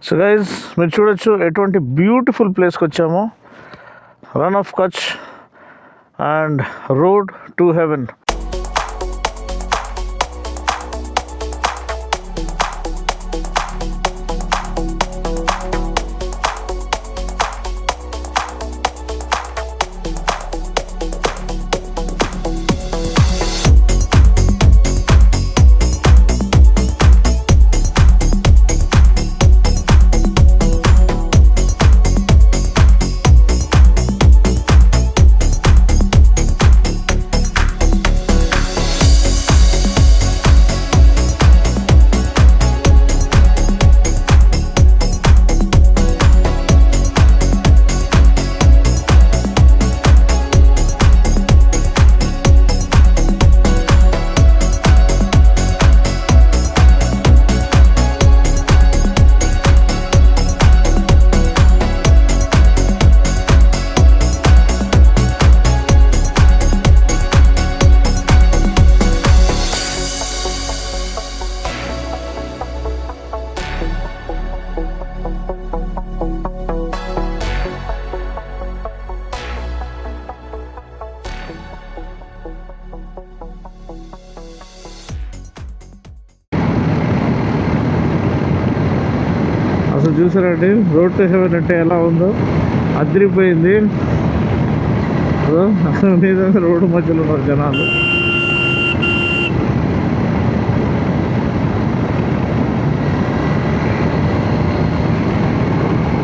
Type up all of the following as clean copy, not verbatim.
So guys మీరు చూడొచ్చు ఎటువంటి బ్యూటిఫుల్ ప్లేస్కి వచ్చాము. Run of Kutch and road to haven. అసలు చూసారండి రోడ్ టు హెవెన్ అంటే ఎలా ఉందో, అదిరిపోయింది. నిజంగా రోడ్డు మధ్యలో ఉన్నారు జనాలు.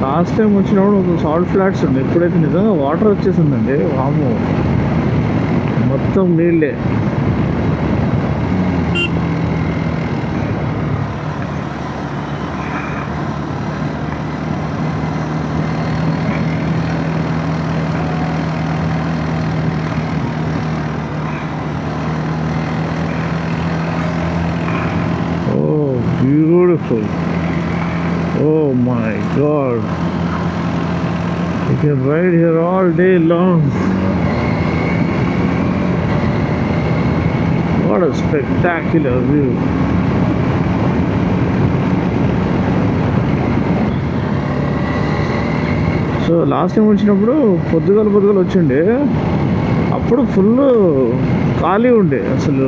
లాస్ట్ టైం వచ్చినప్పుడు సాల్ట్ ఫ్లాట్స్ ఉండే, ఇప్పుడైతే నిజంగా వాటర్ వచ్చేసిందండి. వాము మొత్తం నీళ్ళే. Beautiful. Oh my god. You can ride here all day long. What a spectacular view. So last time వచ్చినప్పుడు పొద్దుగల వచ్చిండే, అప్పుడు ఫుల్ ఖాళీ ఉండే, అసలు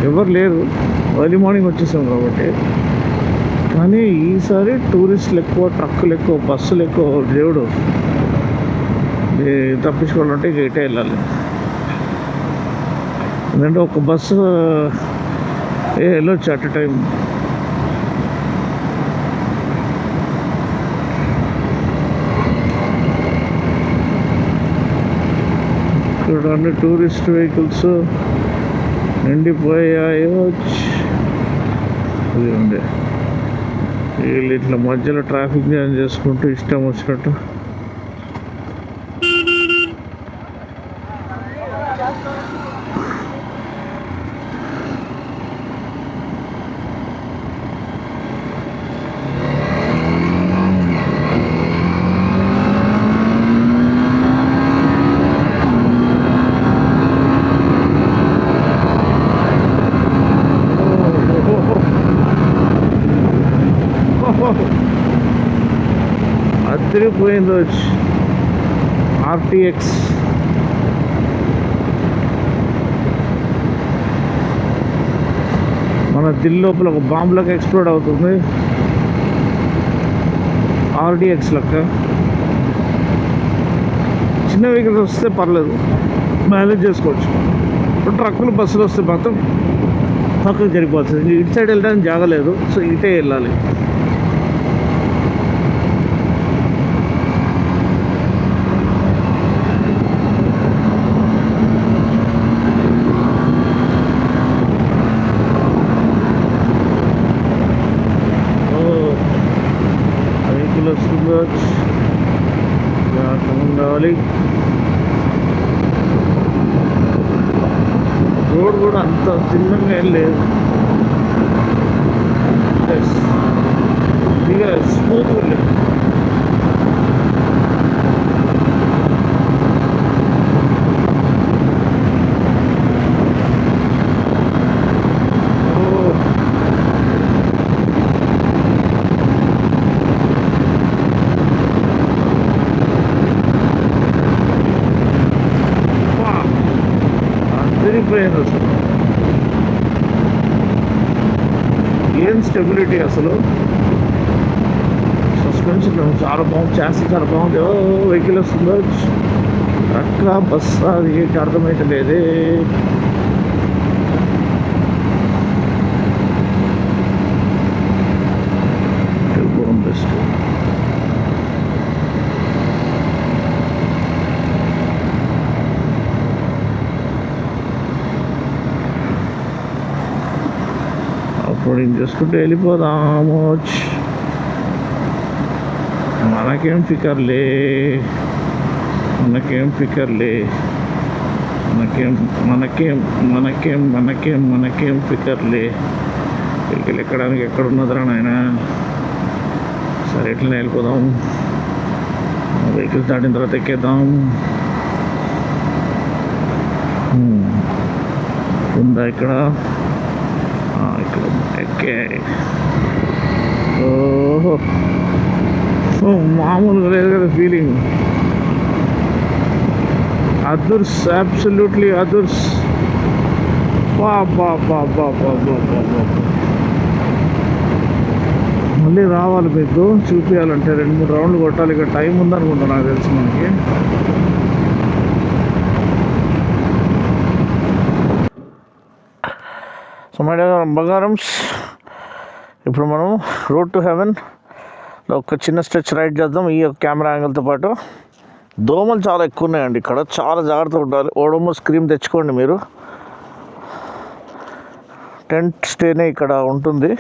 ఎవరు లేరు. ఎర్లీ మార్నింగ్ వచ్చేసాం కాబట్టి. కానీ ఈసారి టూరిస్టులు ఎక్కువ, ట్రక్కులు ఎక్కువ, బస్సులు ఎక్కువ. దేవుడు తప్పించుకోవాలంటే ఇక ఇటే వెళ్ళాలి. ఎందుకంటే ఒక బస్సు వెళ్ళొచ్చు అట్ టైం. ఇక్కడ అన్ని టూరిస్ట్ వెహికల్స్ నిండిపోయాయో. ఇది ఉండే వీళ్ళు ఇట్లా మధ్యలో ట్రాఫిక్ జామ్ చేసుకుంటూ ఇష్టం వచ్చినట్టు. అదిరిపోయింది వచ్చి ఆర్టీఎక్స్. మన దిల్ లోపల ఒక బాంబులకు ఎక్స్ప్లోడ్ అవుతుంది. ఆర్డీఎక్స్ లెక్క. చిన్న వెహికల్స్ వస్తే పర్లేదు, మేనేజ్ చేసుకోవచ్చు. ట్రక్కులు బస్సులు వస్తే మాత్రం పక్కకు జరిగిపోతుంది. ఇటు సైడ్ వెళ్ళడానికి జాగలేదు, సో ఇటే వెళ్ళాలి. రావాలి. రోడ్ కూడా అంత చిన్నగా ఏం లేదు, ఇక స్మూత్ లేదు. అదిరిపోయింది అసలు. ఏం స్టెబిలిటీ అసలు. సస్పెన్షన్ చాలా బాగుంది, చాసి చాలా బాగుంది. వెహికల్ వస్తుందో ట్రక్కా బస్సా అది ఏంటి అర్థమైతలేదే. బెస్ట్. ఆఫ్రోడింగ్ చేసుకుంటూ వెళ్ళిపోదాము. మనకేం ఫికర్లే, మనకేం ఫికర్లే, మనకేం మనకేం మనకేం మనకేం మనకేం ఫికర్లే. వెహికల్ ఎక్కడానికి ఎక్కడున్నదిరా నాయన. సరే ఎట్లనే వెళ్ళిపోదాం. వెహికల్ దాటిన తర్వాత ఎక్కేద్దాం. ఉందా ఇక్కడ? ఇక్కడ ఎక్కే. ఓహో, మామూలుగా లేదు కదా ఫీలింగ్. Others, absolutely others. మళ్ళీ రావాలి మీకు చూపించాలంటే 2-3 రౌండ్లు కొట్టాలి. ఇక టైం ఉందనుకుంటా నాకు తెలిసి మనకి. సో మై బంగారమ్స్, ఇప్పుడు మనం రోడ్ టు హెవెన్ ఒక చిన్న స్ట్రెచ్ రైడ్ చేద్దాం ఈ కెమెరా యాంగిల్తో పాటు. దోమలు చాలా ఎక్కువ ఉన్నాయండి ఇక్కడ, చాలా జాగ్రత్తగా ఉండాలి. ఓడోమోస్ క్రీమ్ తెచ్చుకోండి మీరు. టెంట్ స్టేనే ఇక్కడ ఉంటుంది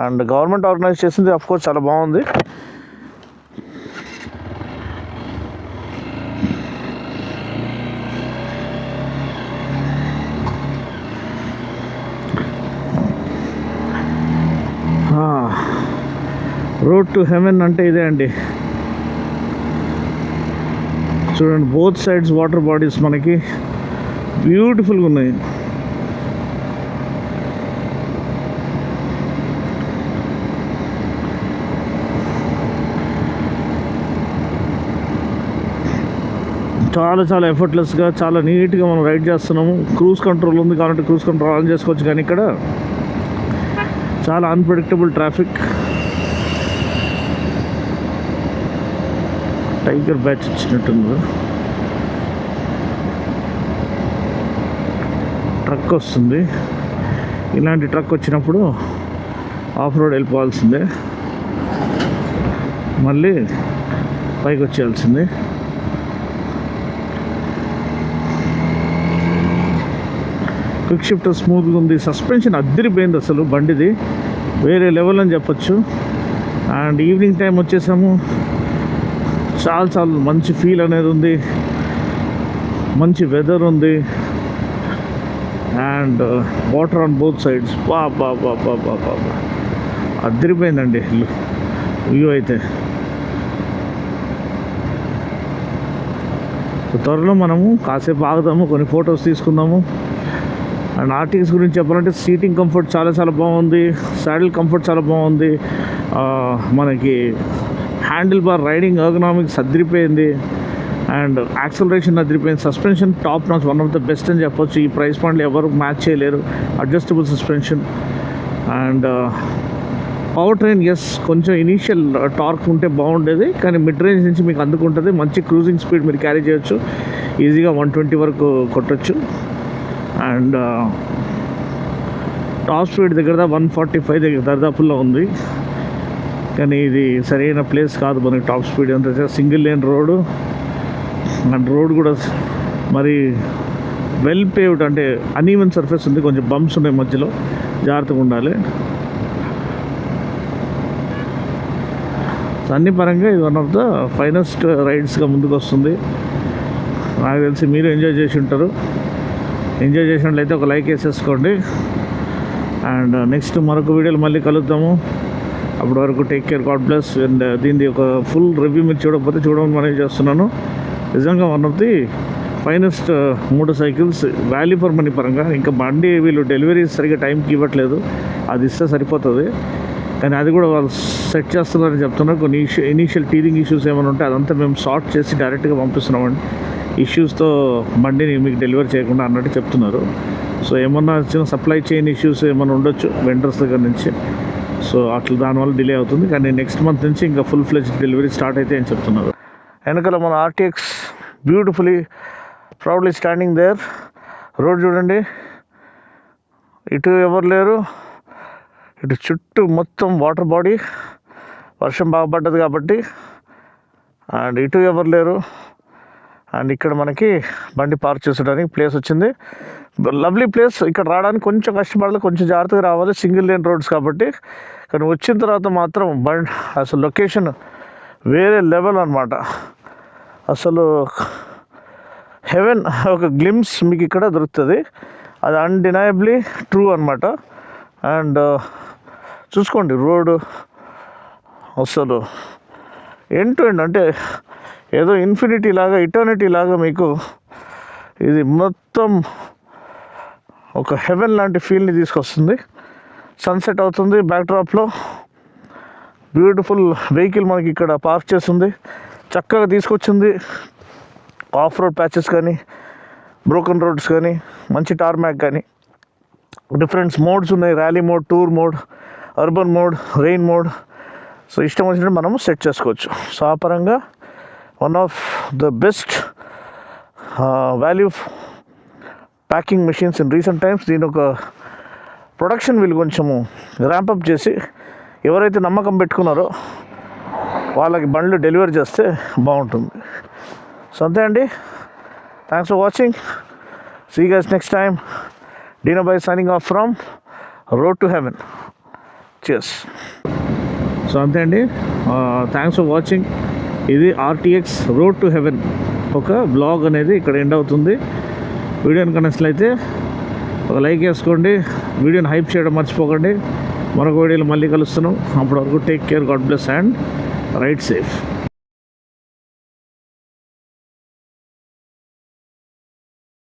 అండ్ గవర్నమెంట్ ఆర్గనైజ్ చేసింది. అఫ్కోర్స్ చాలా బాగుంది. రోడ్ టు హెవెన్ అంటే ఇదే అండి. చూడండి, బోత్ సైడ్స్ వాటర్ బాడీస్ మనకి బ్యూటిఫుల్గా ఉన్నాయి. చాలా చాలా ఎఫర్ట్లెస్గా చాలా నీట్గా మనం రైడ్ చేస్తున్నాము. క్రూజ్ కంట్రోల్ ఉంది కాబట్టి క్రూజ్ కంట్రోల్ ఆన్ చేసుకోవచ్చు. కానీ ఇక్కడ చాలా అన్ప్రెడిక్టబుల్ ట్రాఫిక్. టైగర్ బ్యాచ్ ఇచ్చినట్టుంది. ట్రక్ వస్తుంది. ఇలాంటి ట్రక్ వచ్చినప్పుడు ఆఫ్ రోడ్ వెళ్ళిపోవాల్సిందే, మళ్ళీ పైకి వచ్చేయాల్సిందే. క్విక్ షిఫ్టర్ స్మూత్గా ఉంది. సస్పెన్షన్ అద్దరిపోయింది అసలు బండిది, వేరే లెవెల్ అని చెప్పచ్చు. అండ్ ఈవినింగ్ టైం వచ్చేసాము. చాలా చాలా మంచి ఫీల్ అనేది ఉంది, మంచి వెదర్ ఉంది and water on both sides. అద్దరిపోయిందండి వ్యూ అయితే. త్వరలో మనము కాసేపు ఆగుదాము, కొన్ని ఫొటోస్ తీసుకుందాము. అండ్ ఆర్టీఎస్ గురించి చెప్పాలంటే సీటింగ్ కంఫర్ట్ చాలా చాలా బాగుంది, సాడిల్ కంఫర్ట్ చాలా బాగుంది, మనకి హ్యాండిల్ బార్ రైడింగ్ ఎర్గనామిక్స్ అదిరిపోయింది అండ్ యాక్సలరేషన్ అదిరిపోయింది. Suspension top notch, one of the best అని చెప్పొచ్చు. ఈ ప్రైస్ పాయింట్లో ఎవరు మ్యాచ్ చేయలేరు. Adjustable suspension and power train. Yes, కొంచెం ఇనీషియల్ టార్క్ ఉంటే బాగుండేది, కానీ మిడ్ రేంజ్ నుంచి మీకు అందుకుంటుంది. మంచి క్రూజింగ్ స్పీడ్ మీరు క్యారీ చేయొచ్చు, ఈజీగా 120 వరకు కొట్టచ్చు. అండ్ టాప్ స్పీడ్ దగ్గర 145 దగ్గర దరిదాపుల్లో ఉంది. కానీ ఇది సరైన ప్లేస్ కాదు మనకి టాప్ స్పీడ్. అంత single lane road and road కూడా మరి వెల్ పేవ్డ్, అంటే అన్ఈవెన్ సర్ఫేస్ ఉంది, కొంచెం బంప్స్ ఉన్నాయి మధ్యలో, జాగ్రత్తగా ఉండాలి. అన్ని పరంగా ఇది వన్ ఆఫ్ ద ఫైనెస్ట్ రైడ్స్గా ముందుకు వస్తుంది. నాకు తెలిసి మీరు ఎంజాయ్ చేసి ఉంటారు. ఎంజాయ్ చేసినట్లయితే ఒక లైక్ వేసేసుకోండి. అండ్ నెక్స్ట్ మరొక వీడియోలో మళ్ళీ కలుద్దాము. అప్పటి వరకు take care, God bless. And దీనిది ఒక ఫుల్ రివ్యూ మీరు చూడకపోతే చూడమని మనవి చేస్తున్నాను. నిజంగా one of the finest motor cycles, value for money పరంగా. ఇంకా బండి వీళ్ళు డెలివరీ సరిగ్గా టైంకి ఇవ్వట్లేదు, అది ఇస్తే సరిపోతుంది. కానీ అది కూడా వాళ్ళు సెట్ చేస్తున్నారని చెప్తున్నారు. కొన్ని ఇనీషియల్ టీరింగ్ ఇష్యూస్ ఏమైనా ఉంటే అదంతా మేము సార్ట్ చేసి డైరెక్ట్గా పంపిస్తున్నామండి. ఇష్యూస్తో బండిని మీకు డెలివరీ చేయకుండా అన్నట్టు చెప్తున్నారు. సో ఏమన్నా చిన్న సప్లై చైన్ ఇష్యూస్ ఏమైనా ఉండొచ్చు వెండర్స్ దగ్గర నుంచి. సో అట్లా దానివల్ల డిలే అవుతుంది. కానీ నెక్స్ట్ మంత్ నుంచి ఇంకా ఫుల్ ఫ్లెజ్ డెలివరీ స్టార్ట్ అయితే అని చెప్తున్నారు. వెనకాల మన RTX beautifully proudly standing there. Road చూడండి, ఇటు ఎవరు లేరు, ఇటు చుట్టూ మొత్తం వాటర్ బాడీ, వర్షం బాగా పడ్డది కాబట్టి. అండ్ ఇటు ఎవరు లేరు. అండ్ ఇక్కడ మనకి బండి పార్క్ చేసుకోవడానికి ప్లేస్ వచ్చింది. Lovely place. ఇక్కడ రావడానికి కొంచెం కష్టపడాలి, కొంచెం జాగ్రత్తగా రావాలి, సింగిల్ లేన్ రోడ్స్ కాబట్టి. కానీ వచ్చిన తర్వాత మాత్రం బండి అసలు లొకేషన్ వేరే లెవెల్ అనమాట. అసలు హెవెన్ ఒక గ్లిమ్స్ మీకు ఇక్కడ దొరుకుతుంది. అది అన్డినయబుల్లీ ట్రూ అనమాట. అండ్ చూసుకోండి రోడ్డు అసలు ఎండ్ టు ఎండ్, అంటే ఏదో ఇన్ఫినిటీ లాగా, ఇటర్నిటీ లాగా మీకు ఇది మొత్తం ఒక హెవెన్ లాంటి ఫీల్ని తీసుకొస్తుంది. సన్సెట్ అవుతుంది బ్యాక్డ్రాప్లో. బ్యూటిఫుల్ వెహికల్ మనకి ఇక్కడ పార్క్ చేస్తుంది. చక్కగా తీసుకొచ్చింది. ఆఫ్ రోడ్ ప్యాచెస్ కానీ, బ్రోకన్ రోడ్స్ కానీ, మంచి టార్మాక్ కానీ, డిఫరెంట్ మోడ్స్ ఉన్నాయి. Rally mode, tour mode, urban mode, rain mode. So ఇష్టం వచ్చినట్టు మనము సెట్ చేసుకోవచ్చు. సో ఆ పరంగా one of the best value packing machines in recent times. దీని ఒక ప్రొడక్షన్ వీళ్ళు కొంచెము ర్యాంపప్ చేసి ఎవరైతే నమ్మకం పెట్టుకున్నారో వాళ్ళకి బండ్లు డెలివరీ చేస్తే బాగుంటుంది. సో అంతే అండి. Thanks for watching. See you guys next time. Dino Bhai signing off from Road to Heaven. Cheers. సో అంతే అండి. Thanks for watching. ఇది ఆర్టీఎక్స్ రోడ్ టు హెవెన్ ఒక బ్లాగ్ అనేది ఇక్కడ ఎండ్ అవుతుంది. వీడియోని కనెక్ట్లయితే ఒక లైక్ వేసుకోండి. వీడియోని హైప్ చేయడం మర్చిపోకండి. మరొక వీడియోలో మళ్ళీ కలుస్తున్నాం. అప్పటి వరకు take care, God bless and ride safe.